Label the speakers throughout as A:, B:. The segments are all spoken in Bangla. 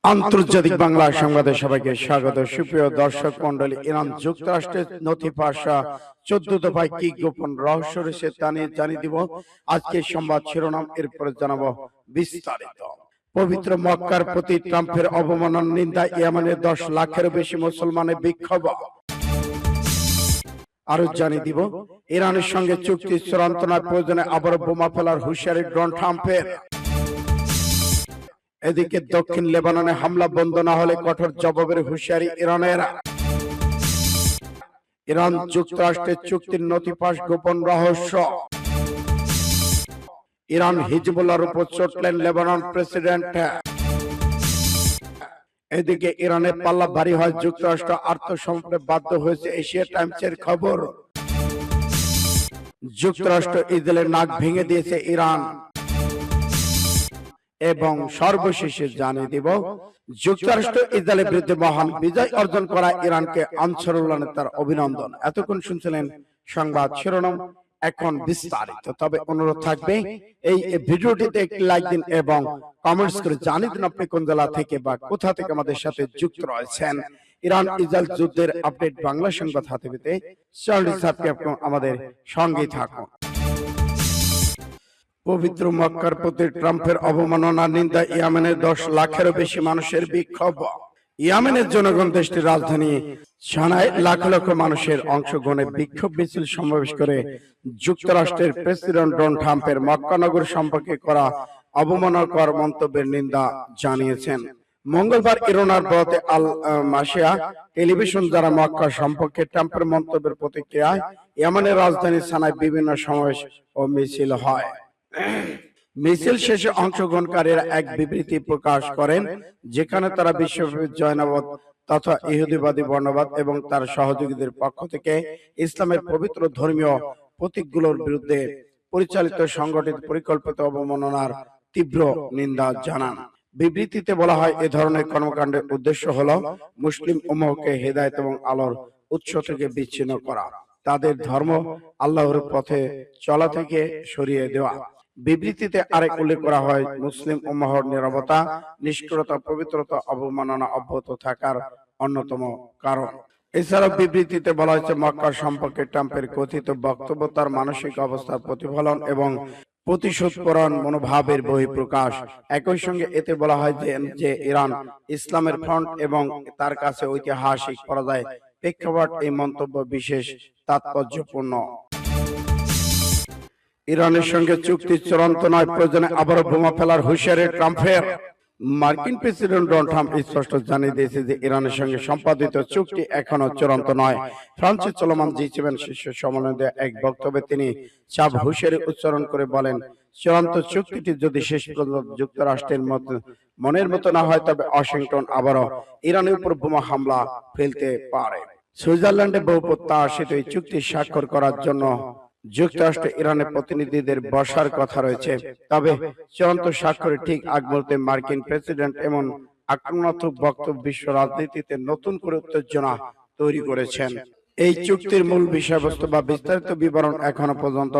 A: আন্তর্জাতিক বাংলা সংবাদে সবাইকে স্বাগত। সুপ্রিয় দর্শক মন্ডলী, ইরান যুক্তরাষ্ট্রের নথি ফাঁসা 14 দফায় কি গোপন রহস্য রয়েছে তা নিয়ে জানিয়ে দিব আজকে সংবাদ শিরোনাম, এরপরে জানাবো বিস্তারিত। পবিত্র মক্কার প্রতি ট্রাম্পের অবমাননার নিন্দা, ইয়েমেনের 10 লাখেরও বেশি মুসলমানের বিক্ষোভ। আরো জানিয়ে দিব ইরানের সঙ্গে চুক্তি চূড়ান্ত নয়, প্রয়োজনে আবার বোমা ফেলার হুঁশিয়ারি ডোনাল্ড ট্রাম্পের। এদিকে দক্ষিণ লেবাননে হামলা বন্ধ না হলে কঠোর জবাবের হুঁশিয়ারি ইরানের। ইরান যুক্তরাষ্ট্রের চুক্তির নথি ফাঁস, গোপন রহস্য। ইরান হিজবুল্লাহর উপর চটলেন লেবানন প্রেসিডেন্ট। এদিকে ইরানের পাল্লা ভারী হয়, যুক্তরাষ্ট্র আত্মসমর্পণে বাধ্য হয়েছে, এশিয়া টাইমসের খবর। যুক্তরাষ্ট্র ইসরায়েলের নাক ভেঙে দিয়েছে ইরান। এবং সর্বশেষে জানিয়ে দিব যুক্তরাষ্ট্র ইসরায়েলের বিরুদ্ধে মহান বিজয় অর্জন করা ইরানকে আনসারুল্লাহর তার অভিনন্দন। এতক্ষণ শুনছিলেন সংবাদ শিরোনাম, এখন বিস্তারিত। তবে অনুরোধ থাকবে এই ভিডিওটিতে একটি লাইক দিন এবং কমেন্টস করে জানিয়ে দিন আপনি কোন জেলা থেকে বা কোথা থেকে আমাদের সাথে যুক্ত রয়েছেন। ইরান ইসরায়েল যুদ্ধের আপডেট বাংলা সংবাদ হাতে পেতে চ্যানেলটি সাবস্ক্রাইব করুন, আমাদের সঙ্গেই থাকুন। পবিত্র মক্কার প্রতি ট্রাম্পের অবমাননার নিন্দা, ইয়েমেনের 10 লাখেরও বেশি মানুষের বিক্ষোভ। ইয়েমেনের জনগণ দেশটির রাজধানী সানায় লাখ লাখ মানুষের অংশগ্রহণে বিক্ষোভ মিছিল সমাবেশ করে যুক্তরাষ্ট্রের প্রেসিডেন্ট ডোনাল্ড ট্রাম্পের মক্কা নগর সম্পর্কে করা অবমাননাকর মন্তব্যের নিন্দা জানিয়েছেন। মঙ্গলবার ইরানের বরাতে আল মাসিয়া টেলিভিশন দ্বারা মক্কা সম্পর্কে ট্রাম্পের মন্তব্যের প্রতিক্রিয়ায় ইয়েমেনের রাজধানী সানায় বিভিন্ন সমাবেশ ও মিছিল হয়। মিছিল শেষে অংশগ্রহণকারীরা এক বিবৃতি প্রকাশ করেন, যেখানে তারা বিশ্বব্যাপী জৈনবাদ তথা ইহুদিবাদী বর্ণবাদ এবং তার সহযোগীদের পক্ষ থেকে ইসলামের পবিত্র ধর্মীয় প্রতীকগুলোর বিরুদ্ধে পরিচালিত সংগঠিত পরিকল্পিত অবমাননার তীব্র নিন্দা জানান। বিবৃতিতে বলা হয়, এ ধরনের কর্মকাণ্ডের উদ্দেশ্য হলো মুসলিম উম্মহকে হেদায়েত এবং আলোর উৎস থেকে বিচ্ছিন্ন করা, তাদের ধর্ম আল্লাহর পথে চলা থেকে সরিয়ে দেওয়া। বিবৃতিতে আরেক উল্লেখ করা হয়, মুসলিম উম্মাহর নিরাপত্তা, নিষ্ঠুরতা, পবিত্রতা অবমাননা অব্যাহত থাকার অন্যতম কারণ। এছাড়াও বিবৃতিতে বলা হয়েছে, মক্কা সম্পর্কে ট্রাম্পের কথিত বক্তব্য তার মানসিক অবস্থার প্রতিফলন এবং প্রতিশোধপরায়ণ মনোভাবের বহিঃপ্রকাশ। একই সঙ্গে এতে বলা হয় যে ইরান ইসলামের ফ্রন্ট এবং তার কাছে ঐতিহাসিক পরাজয় প্রেক্ষাপট এই মন্তব্য বিশেষ তাৎপর্যপূর্ণ। ইরানের সঙ্গে চুক্তি চূড়ান্ত নয়, প্রয়োজনে আবারও বোমা ফেলার হুঁশিয়ারি ট্রাম্পের। মার্কিন প্রেসিডেন্ট ডোনাল্ড ট্রাম্প স্পষ্ট জানিয়ে দিয়েছে যে ইরানের সঙ্গে সম্পাদিত চুক্তি এখনো চূড়ান্ত নয়। ফ্রান্সে চলমান G7 শীর্ষ সম্মেলনে এক বক্তব্যে তিনি চাপ হুঁশিয়ারি উচ্চারণ করে বলেন, চূড়ান্ত চুক্তিটি যদি শেষ পর্যন্ত যুক্তরাষ্ট্রের মনের মতো না হয়, তবে ওয়াশিংটন আবারও ইরানের উপর বোমা হামলা ফেলতে পারে। সুইজারল্যান্ডে বহুপ্রত্যাশিত এই চুক্তি স্বাক্ষর করার জন্য যুক্তরাষ্ট্র ইরানের প্রতিনিধিদের বসার কথা রয়েছে। তবে চূড়ান্ত স্বাক্ষরের ঠিক আগ মুহূর্তে মার্কিন প্রেসিডেন্ট এমন আক্রমণাত্মক বক্তব্য বিশ্ব রাজনীতিতে নতুন করে উত্তেজনা তৈরি করেছেন। এই চুক্তির মূল বিষয়বস্তু বা বিস্তারিত বিবরণ এখনো পর্যন্ত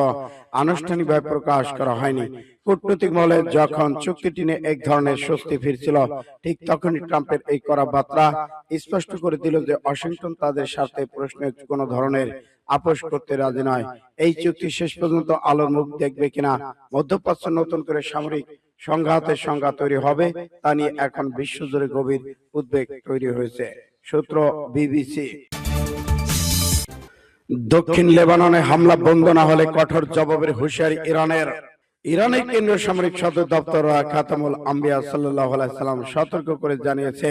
A: আনুষ্ঠানিকভাবে প্রকাশ করা হয়নি। কূটনৈতিক মহলে যখন চুক্তিটি নিয়ে এক ধরনের স্বস্তি ফিরছিল, ঠিক তখনই ট্রাম্পের এই কড়া বার্তা স্পষ্ট করে দিল যে ওয়াশিংটন তাদের স্বার্থে প্রশ্নের কোনো ধরনের আপোষ করতে রাজি নয়। এই চুক্তি শেষ পর্যন্ত আলোর মুখ দেখবে কিনা, মধ্যপ্রাচ্যে নতুন করে সামরিক সংঘাতের সংজ্ঞা তৈরি হবে, তা নিয়ে এখন বিশ্বজুড়ে গভীর উদ্বেগ তৈরি হয়েছে। সূত্র বিবিসি। দক্ষিণ লেবাননে হামলা বন্ধ না হলে কঠোর জবাবের হুঁশিয়ারি ইরানের। ইরানের কেন্দ্রীয় সামরিক সদর দপ্তর খাতামুল আম্বিয়া সাল্লাল্লাহু আলাইহি সাল্লাম সতর্ক করে জানিয়েছে,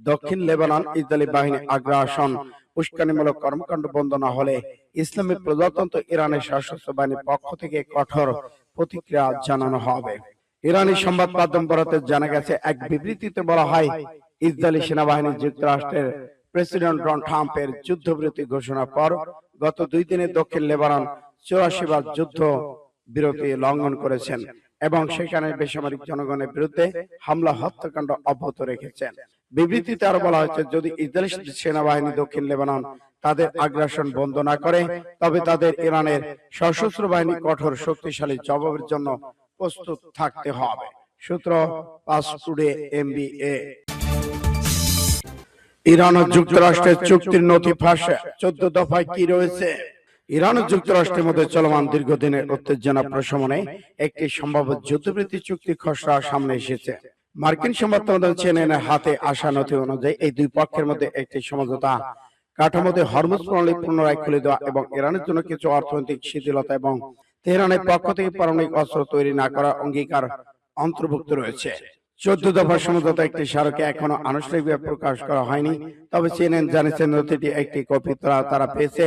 A: দক্ষিণ লেবানন ইসরায়েলি বাহিনী আগ্রাসন উস্কানিমূলক কর্মকাণ্ড বন্ধ না হলে ইসলামী প্রজাতন্ত্র ইরানের সশস্ত্র বাহিনীর পক্ষ থেকে কঠোর প্রতিক্রিয়া জানানো হবে। ইরানি সংবাদ মাধ্যম বরাতে জানা গেছে, এক বিবৃতিতে বলা হয়, ইসরায়েলি সেনাবাহিনী যুক্তরাষ্ট্রের প্রেসিডেন্ট ডোনাল্ড ট্রাম্পের যুদ্ধবিরতি ঘোষণার পর গত 2 দিনে দক্ষিণ লেবানন 84 বার যুদ্ধ বিরতি লঙ্ঘন করেছেন এবং সেখানে বেসামরিক জনগণের বিরুদ্ধে হামলা হত্যাকাণ্ড অব্যাহত রেখেছেন। বিবৃতিতে আরো বলা হয়েছে, যদি ইসরায়েলি সেনাবাহিনী দক্ষিণ লেবানন তাদের আগ্রাসন বন্ধ না করে, তবে তাদের ইরানের সশস্ত্র বাহিনী কঠোর শক্তিশালী জবাবের জন্য প্রস্তুত থাকতে হবে। সূত্র পাস টুডে MBA। ইরান ও যুক্তরাষ্ট্রের চুক্তির নথি ফাঁস, 14 দফায় কি রয়েছে? ইরান ও যুক্তরাষ্ট্রের মধ্যে চলমান দীর্ঘদিনের উত্তেজনা প্রশমনে একটি সম্ভাব্য যুদ্ধবৃত্তি চুক্তি খসড়া সামনে এসেছে। মার্কিন সংবাদ মাধ্যম সিএনএনের হাতে আসা নথি অনুযায়ী এই দুই পক্ষের মধ্যে একটি সমঝোতা কাঠামোতে হরমুজ প্রণালী পুনরায় খুলে দেওয়া এবং ইরানের জন্য কিছু অর্থনৈতিক শিথিলতা এবং তেহরানের পক্ষ থেকে পারমাণবিক অস্ত্র তৈরি না করার অঙ্গীকার অন্তর্ভুক্ত রয়েছে। 14 দফার সমঝোতা একটি স্মারকে এখনো আনুষ্ঠানিকভাবে প্রকাশ করা হয়নি, তবে সিএনএন জানিয়েছে নথিটি একটি কপি তারা পেয়েছে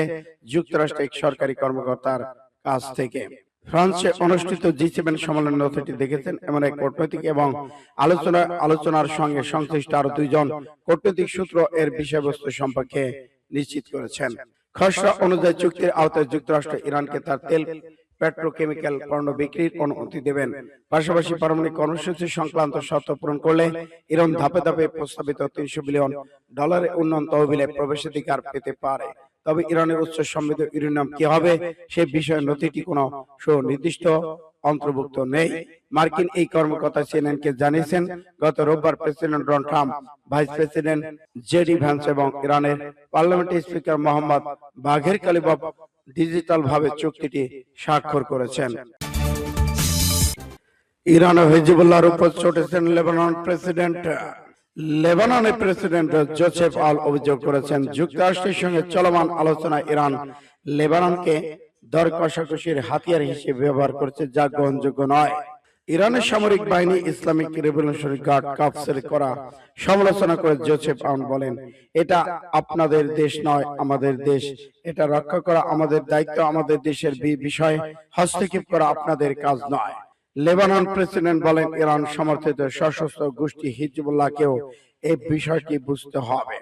A: যুক্তরাষ্ট্রের এক সরকারি কর্মকর্তার কাছ থেকে। ফ্রান্সে অনুষ্ঠিত G7 সম্মেলনে নথিটি দেখেছেন এমন এক কূটনৈতিক এবং আলোচনার সঙ্গে সংশ্লিষ্ট আরো দুইজন কূটনৈতিক সূত্র এর বিষয়বস্তু সম্পর্কে নিশ্চিত করেছেন। খসড়া অনুযায়ী চুক্তির আওতায় যুক্তরাষ্ট্র ইরানকে তার তেল পেট্রোকেমিক্যাল পণ্য বিক্রির অনুমতি দেবেন। পাশাপাশি পারমাণবিক কর্মসূচি সংক্রান্ত শর্ত পূরণ করলে ইরান ধাপে ধাপে প্রস্তাবিত $300 বিলিয়ন উন্নয়ন তহবিলে প্রবেশাধিকার পেতে পারে। তবে ইরানের উচ্চ সমৃদ্ধ ইউরেনিয়াম কি হবে সে বিষয়ে নথিটি কোনো সুনির্দিষ্ট অন্তর্ভুক্ত নেই। মার্কিন এই কর্মকর্তা সিএনএনকে জানিয়েছেন, গত রোববার president Donald Trump, vice president JD Vance এবং ইরানের পার্লামেন্টের স্পিকার মোহাম্মদ বাঘের কালিবফ ডিজিটাল ভাবে চুক্তিটি স্বাক্ষর করেছেন। ইরান ও হিজবুল্লাহর উপর চটেছেন লেবাননের প্রেসিডেন্ট জোসেফ আল অভিযোগ করেছেন, যুক্তরাষ্ট্রের সঙ্গে চলমান আলোচনায় ইরান লেবাননকে দর কষাকষির হাতিয়ার হিসেবে ব্যবহার করছে, যা গ্রহণযোগ্য নয়। ইরানের সামরিক বাহিনী ইসলামিক রেভলিউশনারি গার্ড কাপসের করা সমালোচনা করে জোসেফ আল বলেন, এটা আপনাদের দেশ নয়, আমাদের দেশ। এটা রক্ষা করা আমাদের দায়িত্ব। আমাদের দেশের বিষয়ে হস্তক্ষেপ করা আপনাদের কাজ নয়। লেবানন প্রেসিডেন্ট বলেন, ইরান সমর্থিত সশস্ত্র গোষ্ঠী হিজবুল্লাহকেও এই বিষয়টি বুঝতে হবে।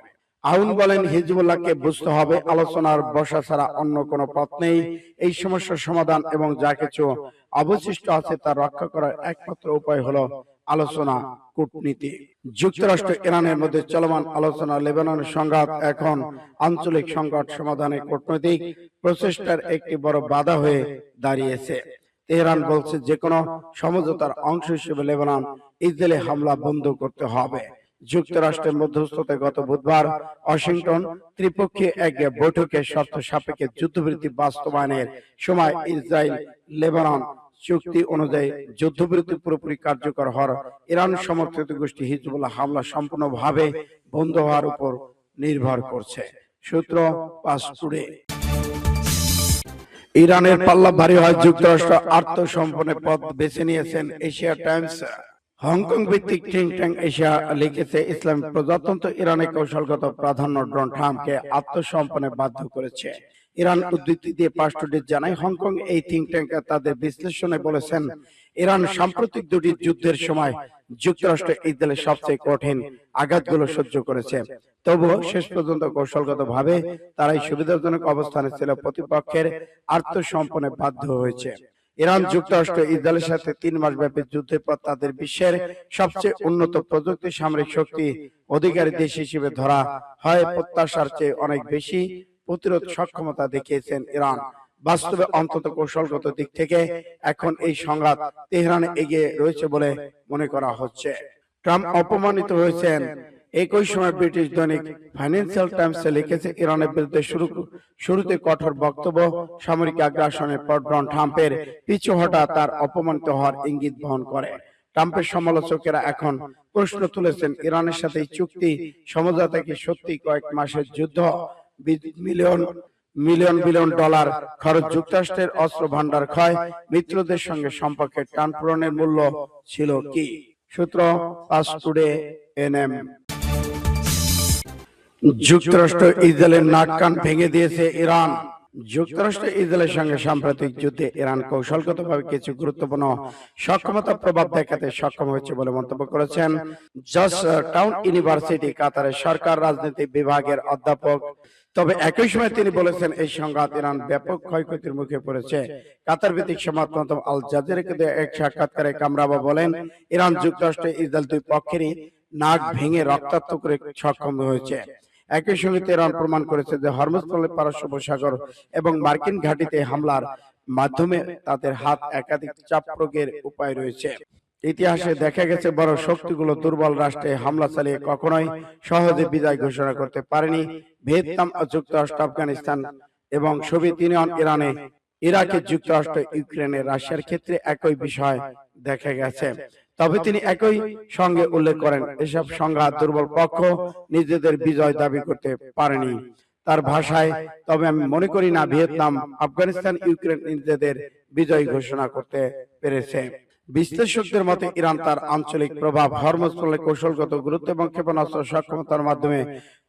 A: আউন বলেন, হিজবুল্লাহকে বুঝতে হবে আলোচনার বসা ছাড়া অন্য কোনো পথ নেই। এই সমস্যার সমাধান এবং যা কিছু অবশিষ্ট আছে তা রক্ষা করার একমাত্র উপায় হলো আলোচনা, কূটনীতি। যুক্তরাষ্ট্র ইরানের মধ্যে চলমান আলোচনা লেবাননের সংঘাত এখন আঞ্চলিক সংকট সমাধানে কূটনৈতিক প্রচেষ্টার একটি বড় বাধা হয়ে দাঁড়িয়েছে। তেহরান বলছে, যে কোনো সমঝোতার অংশ হিসেবে লেবানন ইসরায়েলে হামলা বন্ধ করতে হবে। যুক্তরাষ্ট্রের মধ্যস্থতায় গত বুধবার ওয়াশিংটন ত্রিপক্ষীয় এক বৈঠকে শর্ত সাপেক্ষে যুদ্ধবিরতি বাস্তবায়নের সময় ইসরায়েল লেবানন চুক্তি অনুযায়ী যুদ্ধবিরতি পুরোপুরি কার্যকর হওয়ার ইরান সমর্থিত গোষ্ঠী হিজবুল্লাহ হামলা সম্পূর্ণভাবে বন্ধ হওয়ার উপর নির্ভর করছে। সূত্র পাস টুডে। ইরানের পাল্লা ভারী হয়, যুক্তরাষ্ট্র আত্মসমর্পণের পথ বেছে নিয়েছেন এশিয়া টাইমস। হংকং ভিত্তিক থিঙ্ক ট্যাঙ্ক এশিয়া লিখেছে, ইসলামিক প্রজাতন্ত্র ইরানের কৌশলগত প্রাধান্য ডোনাল্ড ট্রাম্পকে আত্মসমর্পণে বাধ্য করেছে। ইরান উদ্ধৃতি দিয়ে পাস টুডে জানায়, হংকং এই থিঙ্ক ট্যাঙ্ক তাদের বিশ্লেষণে বলেছেন, ইরান সাম্প্রতিক দুটি যুদ্ধের সময় যুক্তরাষ্ট্র ইসরায়েলের সবচেয়ে কঠিন আঘাতগুলো সহ্য করেছে। তবুও শেষ পর্যন্ত কৌশলগত ভাবে তারাই সুবিধাজনক অবস্থানে ছিল, প্রতিপক্ষের আত্মসমর্পণে বাধ্য হয়েছে। ইরান যুক্তরাষ্ট্র ইসরায়েলের সাথে 3 মাস ব্যাপী যুদ্ধের পর তাদের বিশ্বের সবচেয়ে উন্নত প্রযুক্তি সামরিক শক্তি অধিকারী দেশ হিসেবে ধরা হয়। প্রত্যাশার চেয়ে অনেক বেশি প্রতিরোধ সক্ষমতা দেখিয়েছেন ইরান। বাস্তবে অন্তত কৌশলগত দিক থেকে এখন এই সংঘাত তেহরানে এগিয়ে রয়েছে বলে মনে করা হচ্ছে। ট্রাম্প অপমানিত হয়েছেন। একই সময় ব্রিটিশ দৈনিক ফাইন্যান্সিয়াল টাইমস লিখেছে, ইরানের বিরুদ্ধে শুরুতে কঠোর বক্তব্য, সামরিক আগ্রাসনের পর ডোনাল্ড ট্রাম্পের পিছু হটা তার অপমানিত হওয়ার ইঙ্গিত বহন করে। ট্রাম্পের সমালোচকেরা এখন প্রশ্ন তুলেছেন, ইরানের সাথে এই চুক্তি সমঝোতা কি সত্যি কয়েক মাসের যুদ্ধ, বিলিয়ন ডলার খরচ, যুক্তরাষ্ট্রের অস্ত্র ভান্ডার ক্ষয়, মিত্রদের সঙ্গে সম্পর্কের টানপূরণের মূল্য ছিল কি? সূত্র পাস টুডে এনএম। যুক্তরাষ্ট্র ইসরায়েলের নাক কান ভেঙে দিয়েছে ইরান। যুক্তরাষ্ট্র ইসরায়েলের সঙ্গে সাম্প্রতিক যুদ্ধে ইরান কৌশলগতভাবে কিছু গুরুত্বপূর্ণ সক্ষমতা প্রভাব দেখাতে সক্ষম হয়েছে বলে মন্তব্য করেছেন জর্জ টাউন ইউনিভার্সিটি কাতারের সরকার রাজনীতি বিভাগের অধ্যাপক। তবে একই সময় তিনি বলেছেন, এই সংঘাত ইরান ব্যাপক ক্ষয়ক্ষতির মুখে পড়েছে। কাতার ভিত্তিক সংবাদ মাধ্যম আল জাজিরাকে দেয়া এক সাক্ষাৎকারে কামরাবা বলেন, ইরান যুক্তরাষ্ট্র ইসরায়েল দুই পক্ষেরই নাক ভেঙে রক্তাক্ত করে সক্ষম হয়েছে। একই সঙ্গে তেহরান প্রমাণ করেছে যে হরমুজ প্রণালী, পারস্য উপসাগর এবং মার্কিন ঘাঁটিতে হামলার মাধ্যমে তাদের হাত একাধিক চাপ প্রয়োগের উপায় রয়েছে। ইতিহাসে দেখা গেছে বড় শক্তিগুলো দুর্বল রাষ্ট্রে হামলা চালিয়ে কখনোই সহজে বিজয় ঘোষণা করতে পারেনি। ভিয়েতনাম, যুক্তরাষ্ট্র, আফগানিস্তান এবং সোভিয়েত ইউনিয়ন, ইরানে, ইরাকে, যুক্তরাষ্ট্র, ইউক্রেনে, রাশিয়ার ক্ষেত্রে একই বিষয় দেখা গেছে। তবে তিনি একই সঙ্গে উল্লেখ করেন, এসব সংঘাত দুর্বল পক্ষ নিজেদের বিজয় দাবি করতে পারেনি। তার ভাষায়, তবে আমি মনে করি না ভিয়েতনাম, আফগানিস্তান, ইউক্রেন নিজেদের বিজয় ঘোষণা করতে পেরেছে। বিশ্লেষকদের মতে ইরান তার আঞ্চলিক প্রভাব, হরমুজ প্রণালী, কৌশলগত গুরুত্ব এবং ক্ষেপণাস্ত্র সক্ষমতার মাধ্যমে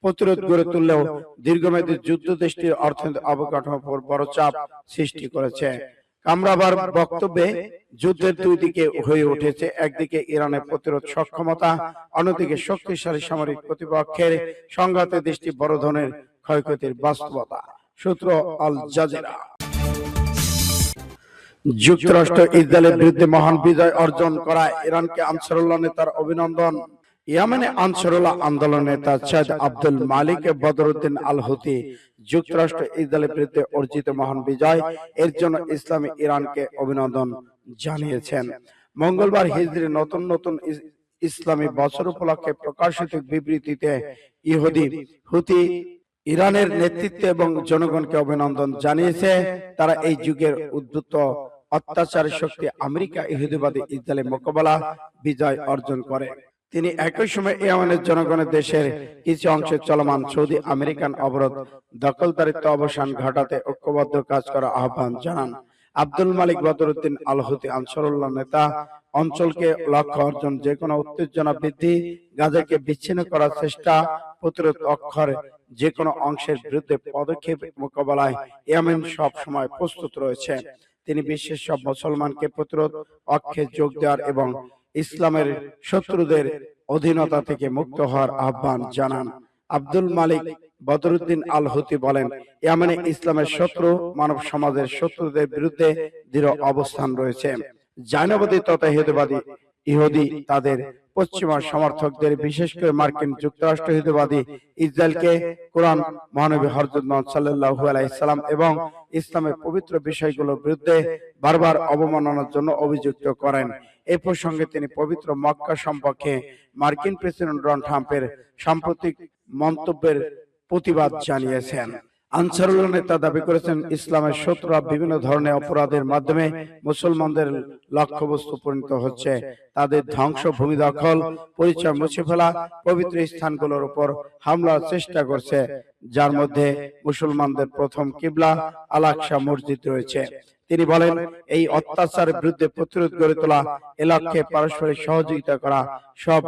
A: প্রতিরোধ গড়ে তুললেও দীর্ঘমেয়াদী যুদ্ধ দেশটির অর্থনৈতিক অবকাঠামোর উপর বড় চাপ সৃষ্টি করেছে। কামরাবার বক্তব্যে যুদ্ধের দুই দিকে হয়ে উঠেছে, একদিকে ইরানের প্রতিরোধ সক্ষমতা, অন্যদিকে শক্তিশালী সামরিক প্রতিপক্ষের সংঘাতে দেশটি বড় ধরনের ক্ষয়ক্ষতির বাস্তবতা। সূত্র আল জাজিরা। যুক্তরাষ্ট্র ইসরায়েলের বিরুদ্ধে মহান বিজয় অর্জন করায় ইরানকে আনসারুল্লাহ নেতার অভিনন্দন। ইয়েমেনে আনসারুল্লাহ আন্দোলন নেতা সৈয়দ আব্দুল মালিক বদরুদ্দিন আল হুতি যুক্তরাষ্ট্র ইসরায়েলের বিরুদ্ধে অর্জিত মহান বিজয় এর জন্য ইসলামী ইরানকে অভিনন্দন জানিয়েছেন। মঙ্গলবার হিজরি নতুন নতুন ইসলামী বছর উপলক্ষে প্রকাশিত বিবৃতিতে হুতি ইরানের নেতৃত্ব এবং জনগণকে অভিনন্দন জানিয়েছে। তারা এই যুগের উদ্ভূত অত্যাচারী শক্তি আমেরিকা ইহুদিবাদী ইসরায়েলের মোকাবেলা বিজয় অর্জন করে। তিনি একই সময় ইয়েমেনের জনগণের দেশের কিছু অংশে চলমান সৌদি আমেরিকান অবরোধ দখলদারিত্ব অবসান ঘটাতে ঐক্যবদ্ধ কাজ করার আহ্বান জানান। আব্দুল মালিক বদরুদ্দিন আল হুতি আনসারুল্লাহ নেতা অঞ্চলকে লক্ষ্য অর্জন, যে কোনো উত্তেজনা বৃদ্ধি, গাজাকে বিচ্ছিন্ন করার চেষ্টা, প্রতিরোধ অক্ষর যে কোনো অংশের বিরুদ্ধে পদক্ষেপ মোকাবেলায় ইয়েমেন সব সময় প্রস্তুত রয়েছে। তিনি বিশ্বের সব মুসলমানকে প্রতিরোধ অক্ষে যোগ দেওয়ার এবং ইসলামের শত্রুদের অধীনতা থেকে মুক্ত হওয়ার আহ্বান জানান। আব্দুল মালিক বদরুদ্দিন আল হুতি বলেন, ইয়েমেনে ইসলামের শত্রু, মানব সমাজের শত্রুদের বিরুদ্ধে দৃঢ় অবস্থান রয়েছে। জায়নবাদী তথা ইহুদি তাদের পশ্চিমা সমর্থকদের, বিশেষ করে মার্কিন যুক্তরাষ্ট্র ইহুদিবাদী ইসরায়েলকে কোরআন, মহানবী হযরত মুহাম্মদ সাল্লাল্লাহু আলাইহি সাল্লাম এবং ইসলামের পবিত্র বিষয়গুলোর বিরুদ্ধে বারবার অবমাননার জন্য অভিযুক্ত করেন। এই প্রসঙ্গে তিনি পবিত্র মক্কা সম্পর্কে মার্কিন প্রেসিডেন্ট ডোনাল্ড ট্রাম্পের সাম্প্রতিক মন্তব্যের প্রতিবাদ জানিয়েছেন। আনসারুল্লাহ নেতা দাবি করেছেন, ইসলামের শত্রুরা বিভিন্ন ধরনের অপরাধের মাধ্যমে মুসলমানদের লক্ষ্যবস্তু পরিণত হচ্ছে। তাদের ধ্বংস, ভূমি দখল, পরিচয় মুছে ফেলা, পবিত্র স্থানগুলোর উপর হামলার চেষ্টা করছে, যার মধ্যে মুসলমানদের প্রথম কিবলা আল আকসা মসজিদ রয়েছে। তিনি বলেন, এই অত্যাচারের বিরুদ্ধে প্রতিরোধ গড়ে তোলা, এ লক্ষ্যে পারস্পরিক সহযোগিতা করা সব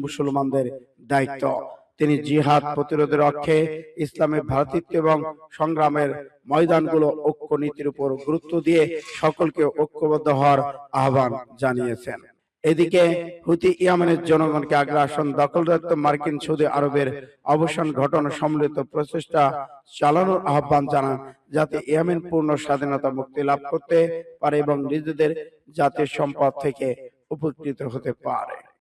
A: মুসলমানদের দায়িত্ব। তিনি জিহাদ প্রতিরোধের লক্ষ্যে ইসলামের ভ্রাতৃত্ব এবং সংগ্রামের ময়দানগুলো ঐক্য নীতির উপর গুরুত্ব দিয়ে সকলকে ঐক্যবদ্ধ হওয়ার আহ্বান জানিয়েছেন। এদিকে হুতি ইয়েমেনের জনগণকে আগ্রাসন, দখলদারিত্ব, মার্কিন সৌদি আরবের অবসান ঘটানো সম্মিলিত প্রচেষ্টা চালানোর আহ্বান জানান, যাতে ইয়েমেন পূর্ণ স্বাধীনতা মুক্তি লাভ করতে পারে এবং নিজেদের জাতীয় সম্পদ থেকে উপকৃত হতে পারে।